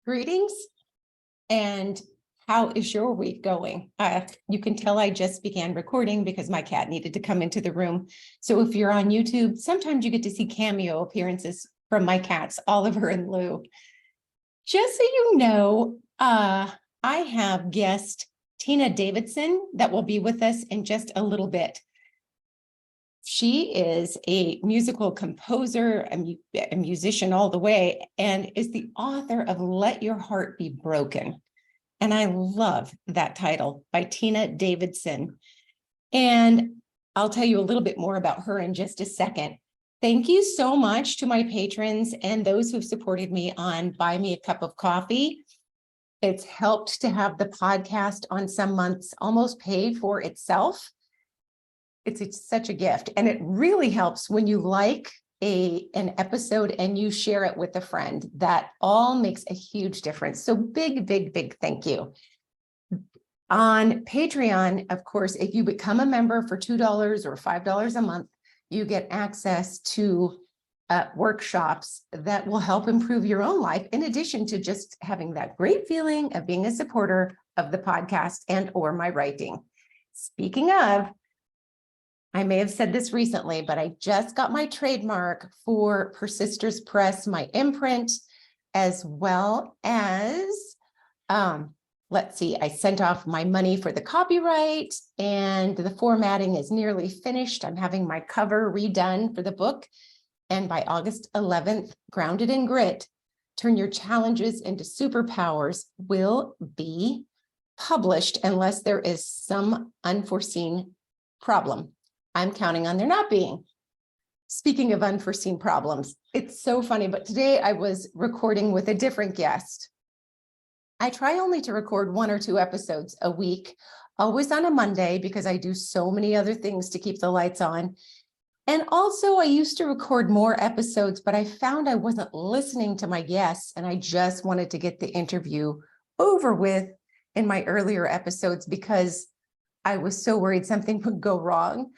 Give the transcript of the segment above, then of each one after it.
Greetings, and how is your week going? You can tell I just began recording because my cat needed to come into the room. So if you're on YouTube, sometimes you get to see cameo appearances from my cats, Oliver and Lou. Just so you know, I have guest Tina Davidson that will be with us in just a little bit. She is a musical composer, a musician all the way, and is the author of Let Your Heart Be Broken. And I love that title by Tina Davidson. And I'll tell you a little bit more about her in just a second. Thank you so much to my patrons and those who've supported me on Buy Me a Cup of Coffee. It's helped to have the podcast on some months almost pay for itself. It's such a gift, and it really helps when you like an episode and you share it with a friend. That all makes a huge difference. So big thank you. On Patreon, of course, if you become a member for $2 or $5 a month, you get access to workshops that will help improve your own life, in addition to just having that great feeling of being a supporter of the podcast and or my writing. Speaking of, I may have said this recently, but I just got my trademark for Persisters Press, my imprint, as well as, let's see, I sent off my money for the copyright and the formatting is nearly finished. I'm having my cover redone for the book. And by August 11th, Grounded in Grit, Turn Your Challenges into Superpowers will be published unless there is some unforeseen problem. I'm counting on there not being. Speaking of unforeseen problems, it's so funny, but today I was recording with a different guest. I try only to record 1 or 2 episodes a week, always on a Monday, because I do so many other things to keep the lights on. And also I used to record more episodes, but I found I wasn't listening to my guests, and I just wanted to get the interview over with in my earlier episodes because I was so worried something would go wrong.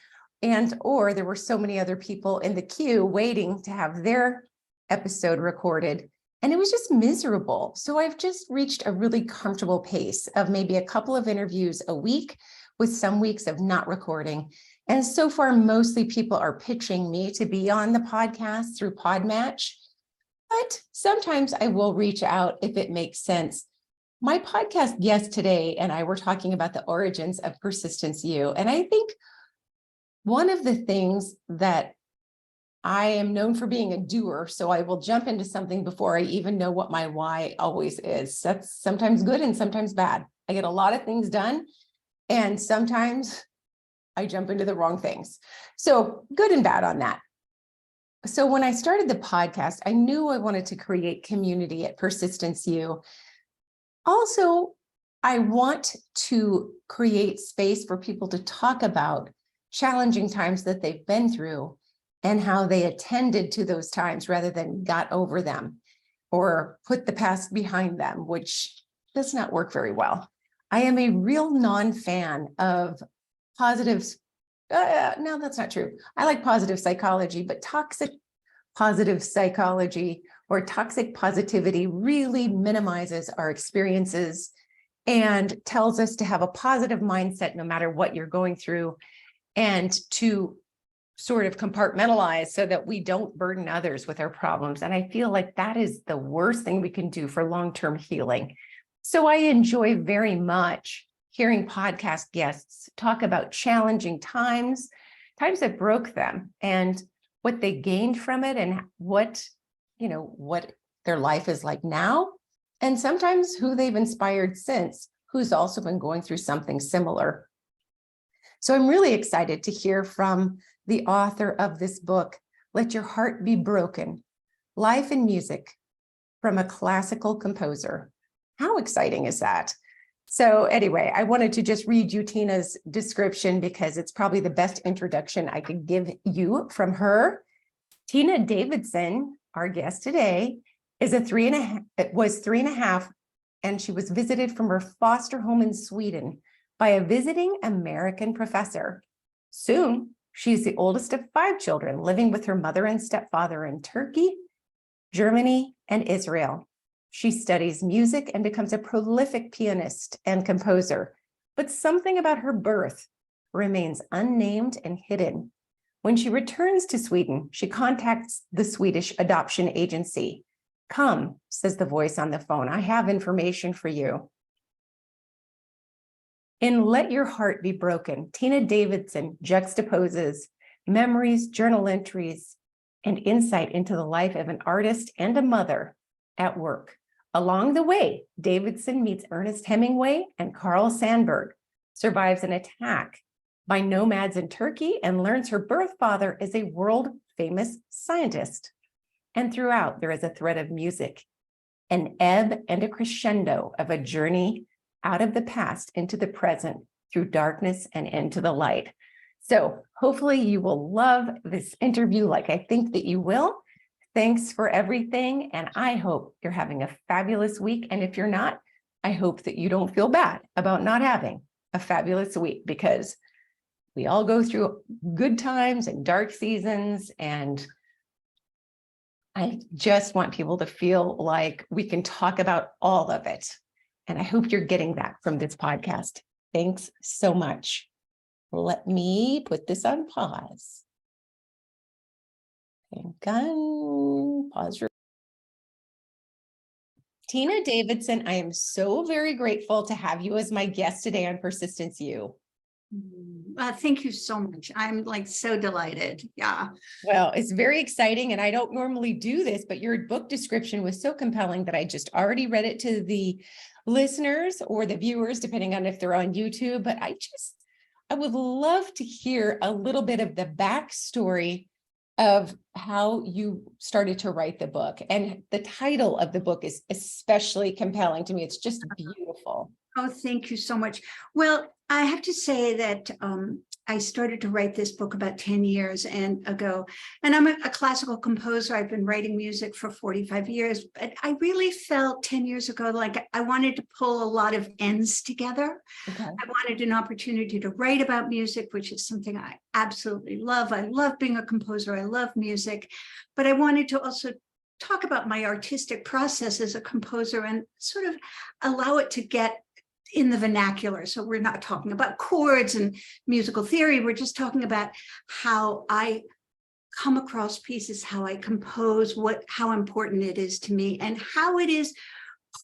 Or there were so many other people in the queue waiting to have their episode recorded, and it was just miserable. So I've just reached a really comfortable pace of maybe a couple of interviews a week, with some weeks of not recording. And so far, mostly people are pitching me to be on the podcast through Podmatch, but sometimes I will reach out if it makes sense. My podcast guest today and I were talking about the origins of Persistence U, and I think one of the things that I am known for being a doer, so I will jump into something before I even know what my why always is. That's sometimes good and sometimes bad. I get a lot of things done, and sometimes I jump into the wrong things. So good and bad on that. So when I started the podcast, I knew I wanted to create community at Persistence U. Also, I want to create space for people to talk about challenging times that they've been through and how they attended to those times rather than got over them or put the past behind them, which does not work very well. I am a real non-fan of positives. No, that's not true. I like positive psychology, but toxic positive psychology or toxic positivity really minimizes our experiences and tells us to have a positive mindset no matter what you're going through, and to sort of compartmentalize so that we don't burden others with our problems. And I feel like that is the worst thing we can do for long-term healing. So I enjoy very much hearing podcast guests talk about challenging times that broke them, and what they gained from it, and what their life is like now, and sometimes who they've inspired since, who's also been going through something similar. So I'm really excited to hear from the author of this book, Let Your Heart Be Broken, Life and Music from a Classical Composer. How exciting is that? So anyway, I wanted to just read you Tina's description because it's probably the best introduction I could give you from her. Tina Davidson, our guest today, was 3.5, and she was visited from her foster home in Sweden by a visiting American professor. Soon, she's the oldest of 5 children, living with her mother and stepfather in Turkey, Germany, and Israel. She studies music and becomes a prolific pianist and composer, but something about her birth remains unnamed and hidden. When she returns to Sweden, she contacts the Swedish adoption agency. "Come," says the voice on the phone, "I have information for you." In Let Your Heart Be Broken, Tina Davidson juxtaposes memories, journal entries, and insight into the life of an artist and a mother at work. Along the way, Davidson meets Ernest Hemingway and Carl Sandburg, survives an attack by nomads in Turkey, and learns her birth father is a world-famous scientist. And throughout, there is a thread of music, an ebb and a crescendo of a journey out of the past into the present through darkness and into the light. So hopefully you will love this interview like I think that you will. Thanks for everything. And I hope you're having a fabulous week. And if you're not, I hope that you don't feel bad about not having a fabulous week, because we all go through good times and dark seasons. And I just want people to feel like we can talk about all of it. And I hope you're getting that from this podcast. Thanks so much. Let me put this on pause. Pause. Tina Davidson, I am so very grateful to have you as my guest today on Persistence U. Thank you so much. I'm like so delighted. Yeah. Well, it's very exciting, and I don't normally do this, but your book description was so compelling that I just already read it to the listeners or the viewers, depending on if they're on YouTube. But I would love to hear a little bit of the backstory of how you started to write the book. And the title of the book is especially compelling to me. It's just beautiful. Oh, thank you so much. Well, I have to say that I started to write this book about 10 years ago, and I'm a classical composer. I've been writing music for 45 years, but I really felt 10 years ago like I wanted to pull a lot of ends together. Okay. I wanted an opportunity to write about music, which is something I absolutely love. I love being a composer. I love music, but I wanted to also talk about my artistic process as a composer and sort of allow it to get in the vernacular. So we're not talking about chords and musical theory. We're just talking about how I come across pieces, how I compose, how important it is to me, and how it is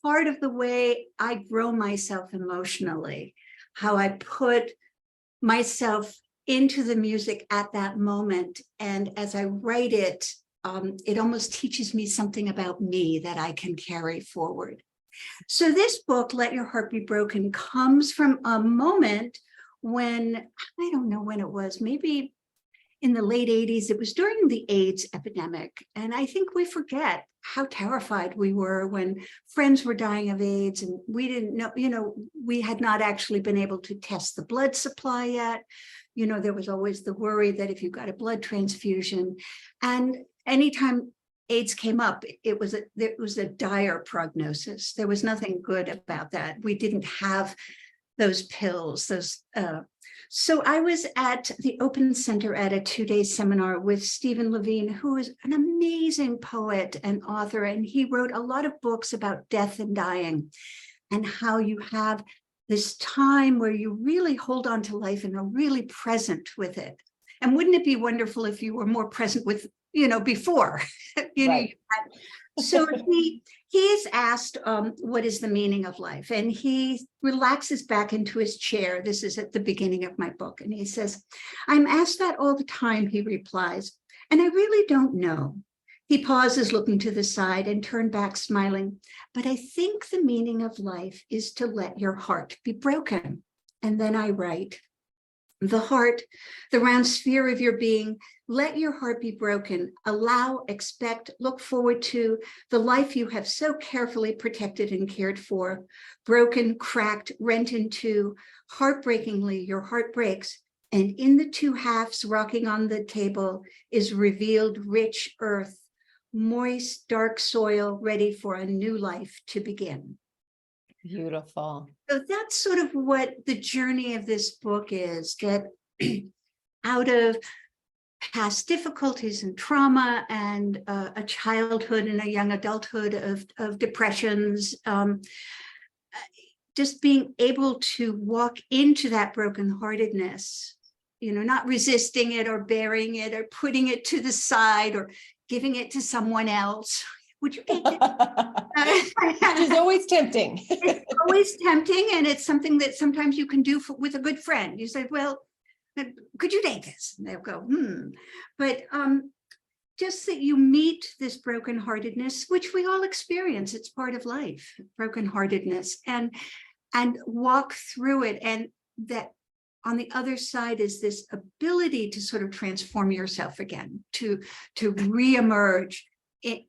part of the way I grow myself emotionally, how I put myself into the music at that moment. And as I write it, it almost teaches me something about me that I can carry forward. So this book, Let Your Heart Be Broken, comes from a moment when, I don't know when it was, maybe in the late 80s, it was during the AIDS epidemic. And I think we forget how terrified we were when friends were dying of AIDS and we didn't know, we had not actually been able to test the blood supply yet. There was always the worry that if you got a blood transfusion, and anytime AIDS came up, it was a dire prognosis. There was nothing good about that. We didn't have those pills. So I was at the Open Center at a 2-day seminar with Stephen Levine, who is an amazing poet and author, and he wrote a lot of books about death and dying, and how you have this time where you really hold on to life and are really present with it. And wouldn't it be wonderful if you were more present with before, Right. So he is asked, what is the meaning of life? And he relaxes back into his chair. This is at the beginning of my book. And he says, I'm asked that all the time, he replies, and I really don't know. He pauses, looking to the side, and turned back smiling. But I think the meaning of life is to let your heart be broken. And then I write, the heart, the round sphere of your being, let your heart be broken. Allow, expect, look forward to the life you have so carefully protected and cared for. Broken, cracked, rent in two. Heartbreakingly, your heart breaks. And in the two halves rocking on the table is revealed rich earth, moist, dark soil, ready for a new life to begin. Beautiful. So that's sort of what the journey of this book is, that out of past difficulties and trauma, and a childhood and a young adulthood of depressions. Just being able to walk into that brokenheartedness, not resisting it or burying it or putting it to the side or giving it to someone else. Would you take it? Which is always tempting. It's always tempting, and it's something that sometimes you can do with a good friend. You say, well, could you take this? And they'll go, But just that you meet this brokenheartedness, which we all experience, it's part of life, brokenheartedness, and walk through it. And that on the other side is this ability to sort of transform yourself again, to reemerge. It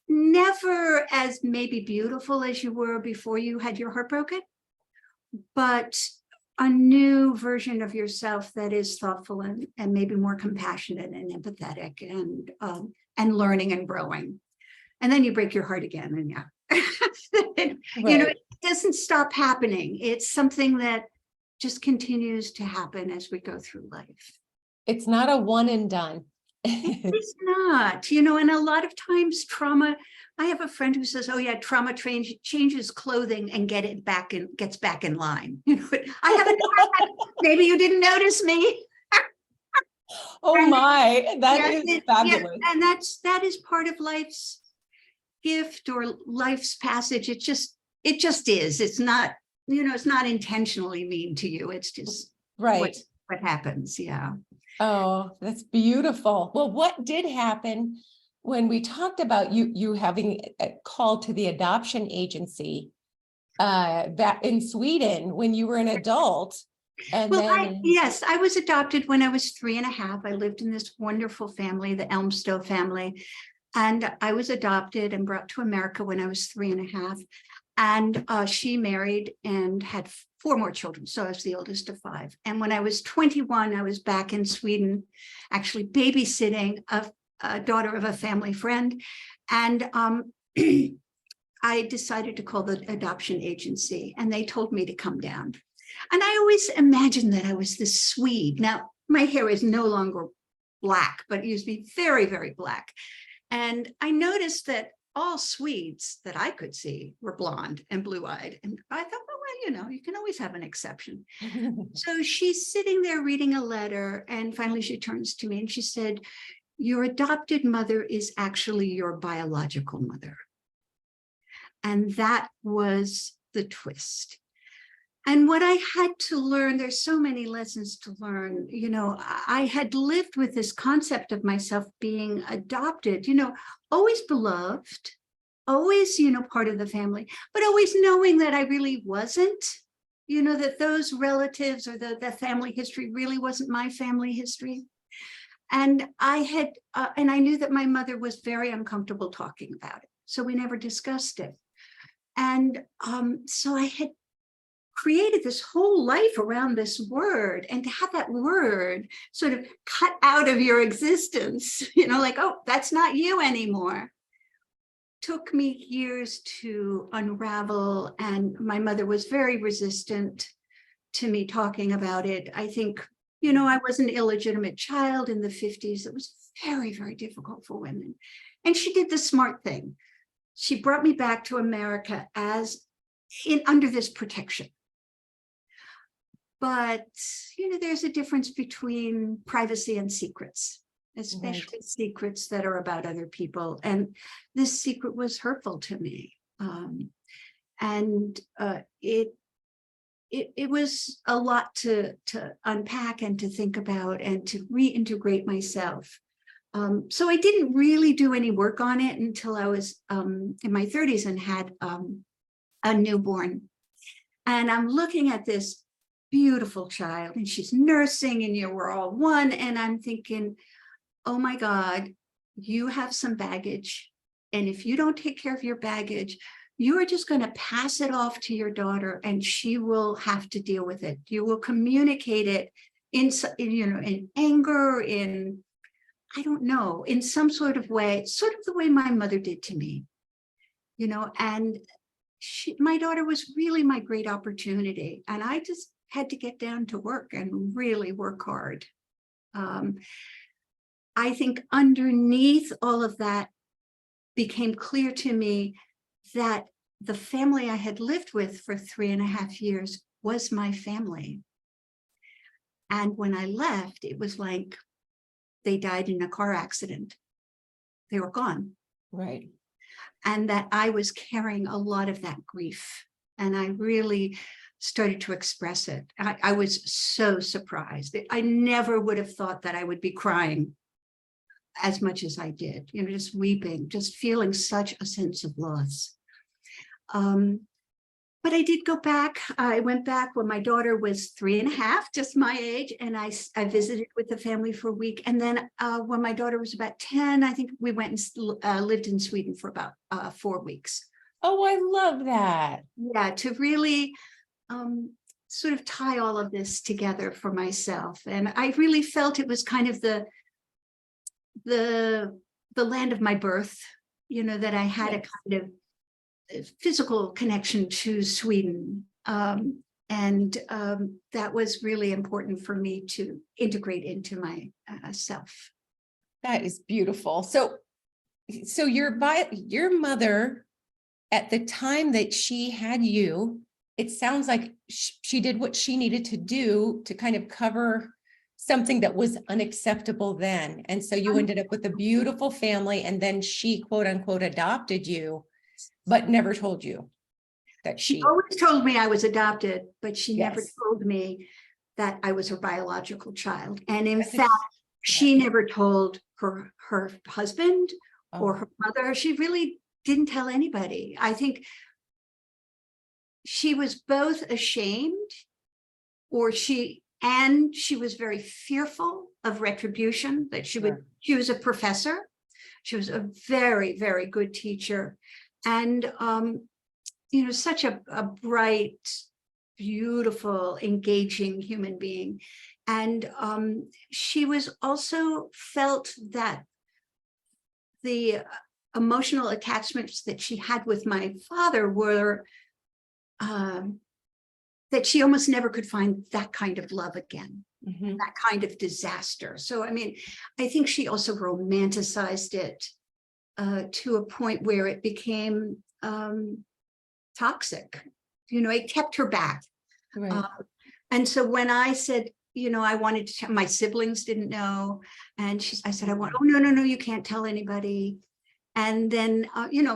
never as maybe beautiful as you were before you had your heart broken, but a new version of yourself that is thoughtful and maybe more compassionate and empathetic and learning and growing. And then you break your heart again, and Right. it doesn't stop happening. It's something that just continues to happen as we go through life. It's not a one and done. It's not, and a lot of times trauma, I have a friend who says, oh yeah, trauma changes clothing and gets back in line. I haven't, maybe you didn't notice me. Oh my, that Yes, is fabulous. and that is part of life's gift or life's passage. It just is. It's not, it's not intentionally mean to you. It's just Right. what happens. Yeah. Oh, that's beautiful. Well, what did happen when we talked about you having a call to the adoption agency back in Sweden when you were an adult? And Well, then yes, I was adopted when I was 3.5. I lived in this wonderful family, the Elmstow family, and I was adopted and brought to America when I was 3.5. And she married and had 4 more children. So I was the oldest of 5. And when I was 21, I was back in Sweden, actually babysitting a daughter of a family friend. And I decided to call the adoption agency, and they told me to come down. And I always imagined that I was this Swede. Now, my hair is no longer black, but it used to be very, very black. And I noticed that all Swedes that I could see were blonde and blue-eyed. And I thought, well, you can always have an exception. So she's sitting there reading a letter, and finally she turns to me and she said, your adopted mother is actually your biological mother. And that was the twist. And what I had to learn, there's so many lessons to learn. I had lived with this concept of myself being adopted, always beloved, always, part of the family, but always knowing that I really wasn't, that those relatives or the family history really wasn't my family history. And I knew that my mother was very uncomfortable talking about it. So we never discussed it. And so I had created this whole life around this word, and to have that word sort of cut out of your existence, like, oh, that's not you anymore, took me years to unravel. And my mother was very resistant to me talking about it. I think, I was an illegitimate child in the 50s. It was very, very difficult for women. And she did the smart thing. She brought me back to America under this protection. But, there's a difference between privacy and secrets, especially secrets that are about other people. And this secret was hurtful to me. It was a lot to unpack and to think about and to reintegrate myself. So I didn't really do any work on it until I was in my 30s and had a newborn. And I'm looking at this beautiful child, and she's nursing, and we're all one. And I'm thinking, oh my God, you have some baggage. And if you don't take care of your baggage, you are just going to pass it off to your daughter, and she will have to deal with it. You will communicate it in anger, I don't know, in some sort of way, sort of the way my mother did to me, and my daughter was really my great opportunity. And I just had to get down to work and really work hard. I think underneath all of that became clear to me that the family I had lived with for 3.5 years was my family. And when I left, it was like they died in a car accident. They were gone. Right. And that I was carrying a lot of that grief. And I really started to express it. I was so surprised. I never would have thought that I would be crying as much as I did, just weeping, just feeling such a sense of loss. But I did go back. I went back when my daughter was 3.5, just my age, and I visited with the family for a week. And then when my daughter was about 10, I think we went and lived in Sweden for about 4 weeks. Oh, I love that. Yeah, to really sort of tie all of this together for myself. And I really felt it was kind of the land of my birth, that I had a kind of physical connection to Sweden. And that was really important for me to integrate into my self. That is beautiful. So your mother, at the time that she had you, it sounds like she did what she needed to do to kind of cover something that was unacceptable then. And so you ended up with a beautiful family, and then she, quote unquote, adopted you, but never told you that She always told me I was adopted, but she never Yes. told me that I was her biological child. And in That's fact, she never told her husband or her mother. She really didn't tell anybody. I think she was both ashamed, and she was very fearful of retribution, that she was a professor. She was a very, very good teacher. And, such a bright, beautiful, engaging human being. And she was also felt that the emotional attachments that she had with my father were that she almost never could find that kind of love again, that kind of disaster. So, I think she also romanticized it to a point where it became toxic. It kept her back. Right. And so when I said, I wanted to tell, my siblings didn't know. And I said, oh, no, you can't tell anybody. And then,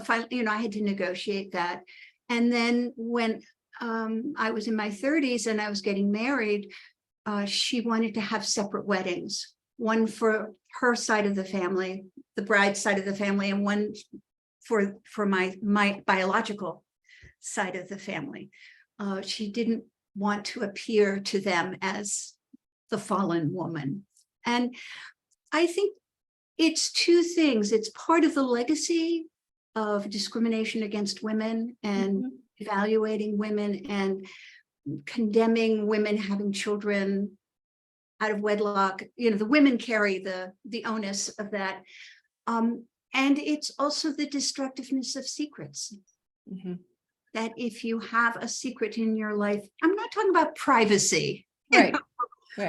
finally, I had to negotiate that. And then when I was in my 30s and I was getting married, she wanted to have separate weddings, one for her side of the family, the bride's side of the family, and one for my biological side of the family. She didn't want to appear to them as the fallen woman. And I think it's two things. It's part of the legacy of discrimination against women and evaluating women and condemning women having children out of wedlock. The women carry the onus of that. And it's also the destructiveness of secrets. That if you have a secret in your life, I'm not talking about privacy, right.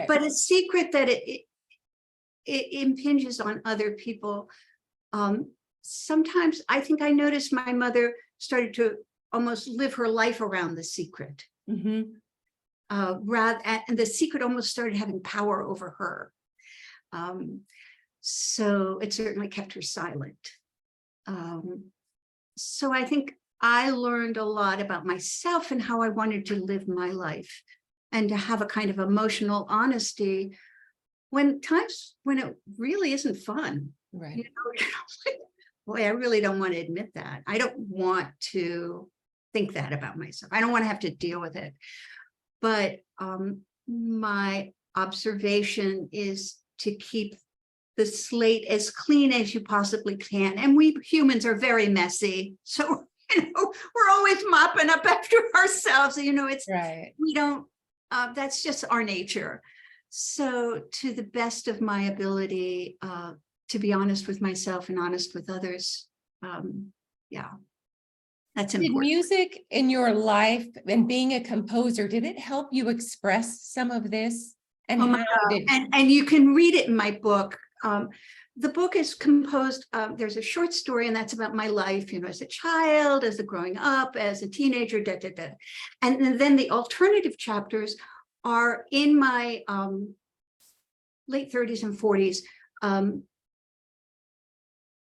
But a secret that it impinges on other people. Sometimes I think I noticed my mother started to almost live her life around the secret. And the secret almost started having power over her. So it certainly kept her silent. So I think I learned a lot about myself and how I wanted to live my life, and to have a kind of emotional honesty when it really isn't fun. Right. Boy, I really don't want to admit that. I don't want to think that about myself. I don't want to have to deal with it. But my observation is to keep the slate as clean as you possibly can. And we humans are very messy. So, we're always mopping up after ourselves. It's right. We don't, that's just our nature. So to the best of my ability, to be honest with myself and honest with others. That's important. Did music in your life and being a composer, did it help you express some of this? And and you can read it in my book. The book is composed, there's a short story, and that's about my life, as a child, as a growing up, as a teenager, And then the alternative chapters are in my late 30s and 40s,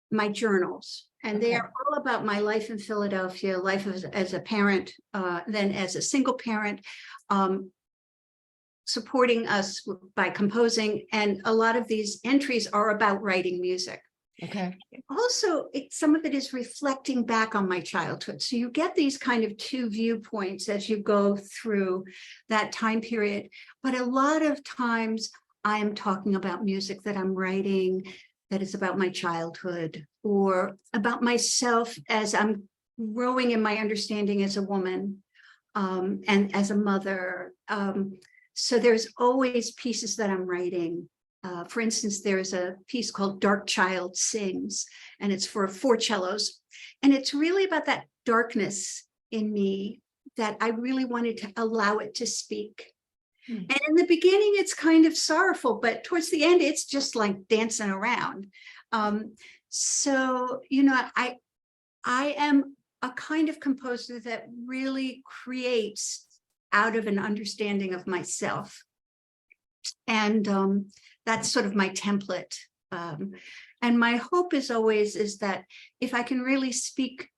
my journals. And they are all about my life in Philadelphia, life as a parent, then as a single parent, supporting us by composing. And a lot of these entries are about writing music. Okay. Also, some of it is reflecting back on my childhood. So you get these kind of two viewpoints as you go through that time period. But a lot of times I am talking about music that I'm writing that is about my childhood or about myself as I'm growing in my understanding as a woman, and as a mother. So there's always pieces that I'm writing. For instance, there's a piece called Dark Child Sings, and it's for 4 cellos. And it's really about that darkness in me that I really wanted to allow it to speak. And in the beginning, it's kind of sorrowful, but towards the end, it's just like dancing around. So, I am a kind of composer that really creates out of an understanding of myself. And that's sort of my template. And my hope is that if I can really speak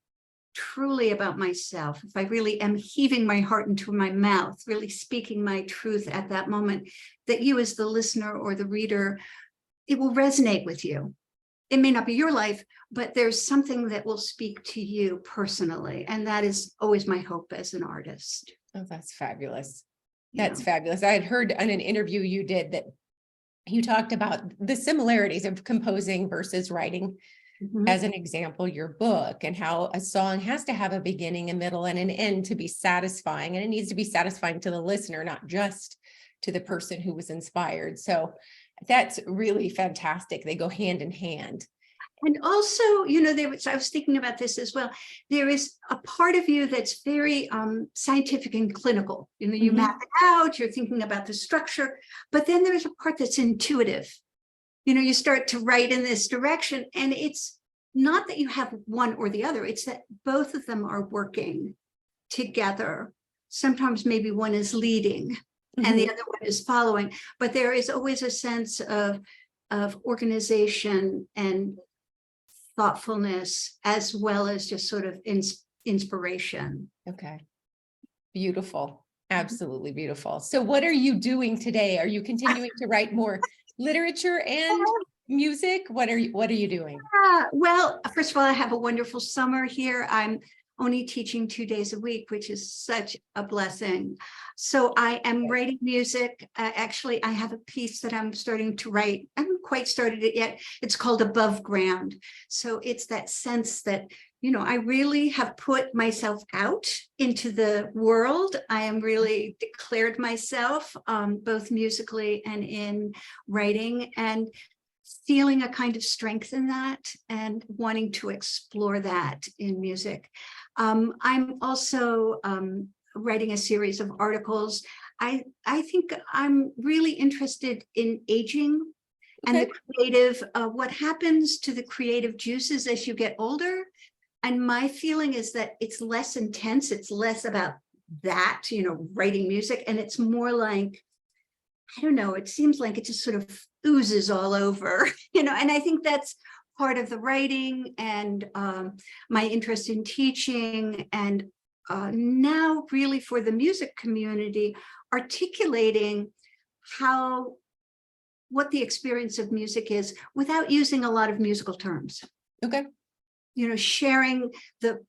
truly about myself, if I really am heaving my heart into my mouth, really speaking my truth at that moment, that you as the listener or the reader, it will resonate with you. It may not be your life, but there's something that will speak to you personally. And that is always my hope as an artist. Oh, that's fabulous. Yeah. That's fabulous. I had heard in an interview you did that you talked about the similarities of composing versus writing. As an example, your book, and how a song has to have a beginning, a middle, and an end to be satisfying. And it needs to be satisfying to the listener, not just to the person who was inspired. So that's really fantastic. They go hand in hand. And also, I was thinking about this as well. There is a part of you that's very scientific and clinical. You map it out, you're thinking about the structure, but then there's a part that's intuitive. You start to write in this direction, and it's not that you have one or the other, it's that both of them are working together. Sometimes maybe one is leading and the other one is following, but there is always a sense of organization and thoughtfulness, as well as just sort of inspiration. Okay. Beautiful. Absolutely beautiful. So what are you doing today? Are you continuing to write more literature and music? What are you doing? Well, first of all, I have a wonderful summer here. I'm only teaching 2 days a week, which is such a blessing. So I am writing music. Actually, I have a piece that I'm starting to write. I haven't quite started it yet. It's called Above Ground. So it's that sense that, I really have put myself out into the world. I am really declared myself, both musically and in writing, and feeling a kind of strength in that and wanting to explore that in music. I'm also writing a series of articles. I think I'm really interested in aging and the creative, what happens to the creative juices as you get older. And my feeling is that it's less intense. It's less about that, writing music. And it's more like, I don't know, it seems like it just sort of oozes all over, and I think that's part of the writing and my interest in teaching, and now really for the music community, articulating what the experience of music is without using a lot of musical terms. Okay. Sharing the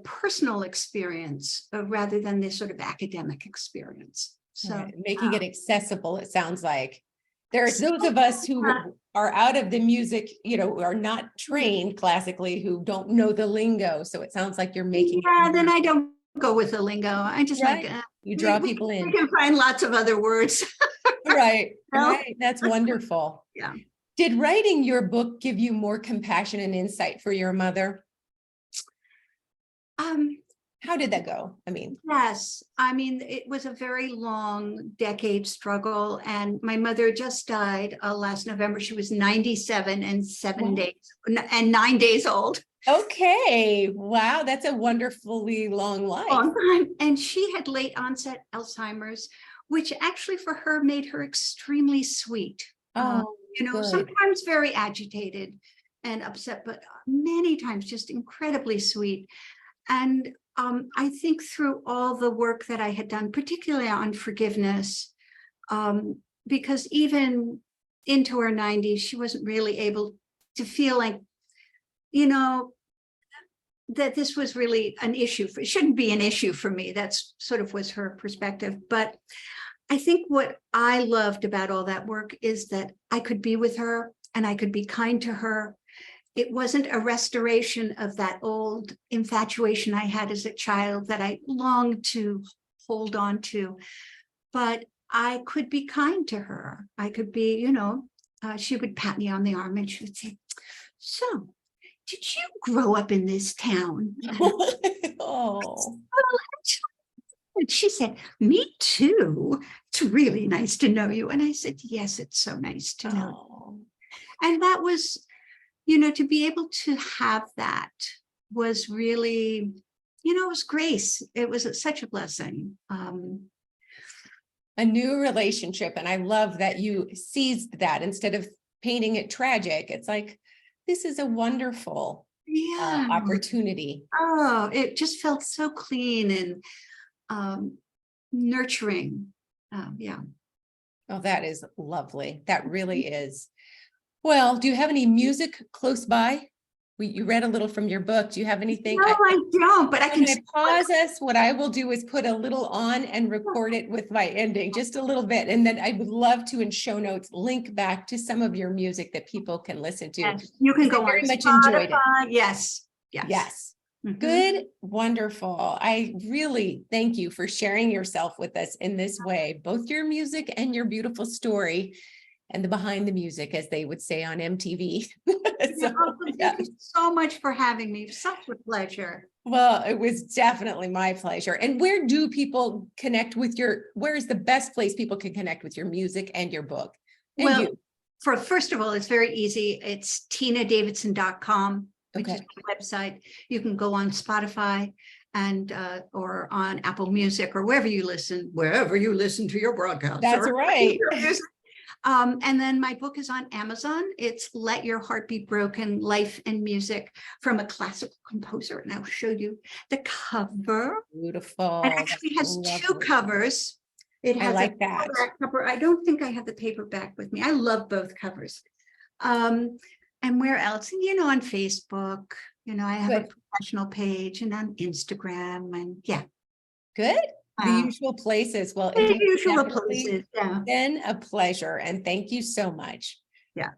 personal experience rather than this sort of academic experience. So making it accessible, it sounds like. There's those of us who are out of the music, are not trained classically, who don't know the lingo. So it sounds like you're making then I don't go with the lingo. I just you draw people in. You can find lots of other words. Right. That's wonderful. Yeah. Did writing your book give you more compassion and insight for your mother? how did that go? I mean, Yes, I mean, it was a very long decade struggle, and my mother just died last November. She was 97 and 9 days old. okay. Wow. That's a wonderfully long life. Long time. And she had late onset Alzheimer's, which actually for her made her extremely sweet. Oh, good. Sometimes very agitated and upset, but many times just incredibly sweet. And I think through all the work that I had done, particularly on forgiveness, because even into her 90s, she wasn't really able to feel like, that this was really an issue. It shouldn't be an issue for me. That's sort of was her perspective. But I think what I loved about all that work is that I could be with her and I could be kind to her. It wasn't a restoration of that old infatuation I had as a child that I longed to hold on to, but I could be kind to her. I could be, she would pat me on the arm and she would say, "So, did you grow up in this town?" Oh, And she said, "Me too. It's really nice to know you." And I said, "Yes, it's so nice to know." oh. And that was, to be able to have that was really, it was grace. It was such a blessing. A new relationship. And I love that you seized that instead of painting it tragic. It's like, this is a wonderful Yeah. opportunity. Oh, it just felt so clean and nurturing. Yeah. Oh, that is lovely. That really is. Well, do you have any music close by? You read a little from your book. Do you have anything? No, I don't, but I When can I pause us, what I will do is put a little on and record it with my ending, just a little bit. And then I would love to, in show notes, link back to some of your music that people can listen to. Yes, you can go very on much enjoyed it. Spotify. Yes. Yes. Mhm. Good, wonderful. I really thank you for sharing yourself with us in this way, both your music and your beautiful story and the behind the music, as they would say on MTV. Thank you so much for having me. Such a pleasure. Well, it was definitely my pleasure. And where do people connect with where is the best place people can connect with your music and your book? And Well, you? first of all, it's very easy. It's tinadavidson.com, which is Okay. my website. You can go on Spotify and or on Apple Music or wherever you listen to your broadcast. That's right. And then my book is on Amazon. It's Let Your Heart Be Broken, Life and Music from a Classical Composer. And I'll show you the cover. Beautiful. It actually has two covers. It has I like a that. paperback cover. I don't think I have the paperback with me. I love both covers. And where else? On Facebook, I have a professional page and on Instagram and yeah. Good. The usual places. Well, The usual places. Yeah. Been a pleasure. And thank you so much. Yeah.